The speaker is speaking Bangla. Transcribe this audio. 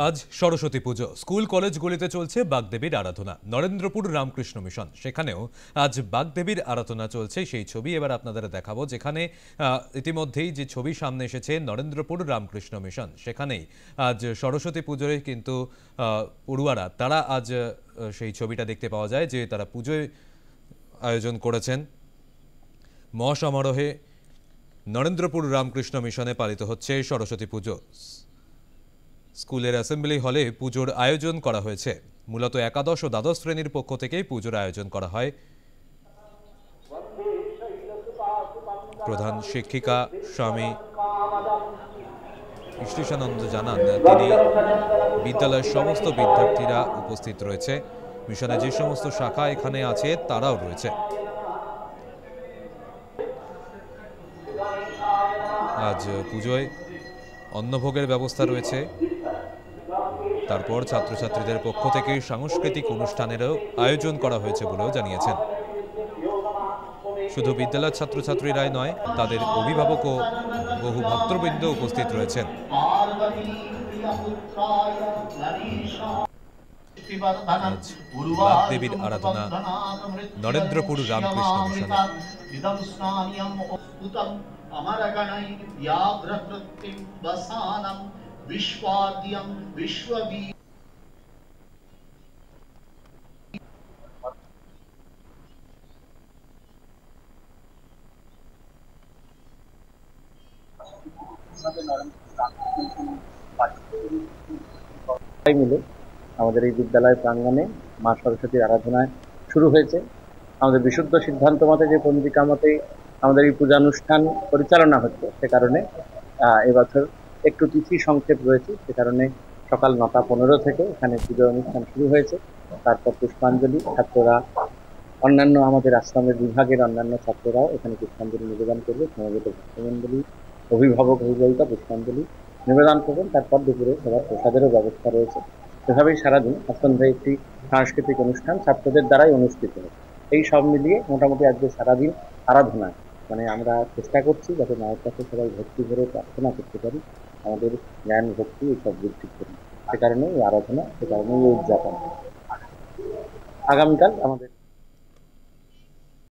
আজ সরস্বতী পুজো। স্কুল কলেজগুলিতে চলছে বাগদেবীর আরাধনা। নরেন্দ্রপুর রামকৃষ্ণ মিশন, সেখানেও আজ বাগদেবীর আরাধনা চলছে। সেই ছবি এবার আপনাদের দেখাবো, যেখানে ইতিমধ্যেই যে ছবি সামনে এসেছে নরেন্দ্রপুর রামকৃষ্ণ মিশন, সেখানেই আজ সরস্বতী পুজোয় কিন্তু পড়ুয়ারা তারা আজ সেই ছবিটা দেখতে পাওয়া যায় যে তারা পুজোয় আয়োজন করেছেন। মহাসমারোহে নরেন্দ্রপুর রামকৃষ্ণ মিশনে পালিত হচ্ছে সরস্বতী পুজো। স্কুলের অ্যাসেম্বলি হলে পুজোর আয়োজন করা হয়েছে। মূলত একাদশ ও দ্বাদশ শ্রেণীর পক্ষ থেকেই পুজোর আয়োজন করা হয়। প্রধান শিক্ষিকা স্বামী ইষ্টিশানন্দ জানান, তিনি বিদ্যালয়ের সমস্ত বিদ্যার্থীরা উপস্থিত রয়েছে। মিশনে যে সমস্ত শাখা এখানে আছে তারাও রয়েছে। আজ পুজোয় অন্নভোগের ব্যবস্থা রয়েছে। তারপর ছাত্রছাত্রীদের পক্ষ থেকে সাংস্কৃতিক অনুষ্ঠানেরও আয়োজন করা হয়েছে বলেও জানিয়েছেন। শুধু বিদ্যালয়ের ছাত্রছাত্রীরাই নয়, তাদের অভিভাবক ও বহু ভক্তবৃন্দ উপস্থিত রয়েছেন। বাগদেবীর আরাধনা নরেন্দ্রপুর রামকৃষ্ণ মিশনে। মিলে আমাদের এই বিদ্যালয় প্রাঙ্গণে মা সরস্বতীর আরাধনায় শুরু হয়েছে। আমাদের বিশুদ্ধ সিদ্ধান্ত মতে, যে পঞ্জিকা মতে আমাদের এই পূজানুষ্ঠান পরিচালনা হচ্ছে, সে কারণে এবছর একটু তিথি সংক্ষেপ রয়েছে। সে কারণে সকাল 9:15 থেকে এখানে পুজো অনুষ্ঠান শুরু হয়েছে। তারপর পুষ্পাঞ্জলি, ছাত্ররা অন্যান্য আমাদের আশ্রমের বিভাগের অন্যান্য ছাত্ররাও এখানে পুষ্পাঞ্জলি নিবেদন করবে। সমবেত ভক্তমণ্ডলী, অভিভাবক অভিভাবিকা পুষ্পাঞ্জলি নিবেদন করবেন। তারপর দুপুরে সবার প্রসাদেরও ব্যবস্থা রয়েছে। এভাবেই সারাদিন সন্ধ্যায় একটি সাংস্কৃতিক অনুষ্ঠান ছাত্রদের দ্বারাই অনুষ্ঠিত হয়। এই সব মিলিয়ে মোটামুটি আজকে সারাদিন আরাধনা, মানে আমরা চেষ্টা করছি যাতে মায়ের কাছে সবাই ভক্তি ভরে প্রার্থনা করতে পারি, আমাদের জ্ঞান ভক্তি এইসব বৃদ্ধি করি। সে কারণেই এই আরাধনা, সে কারণেই এই উদযাপন। আগামীকাল আমাদের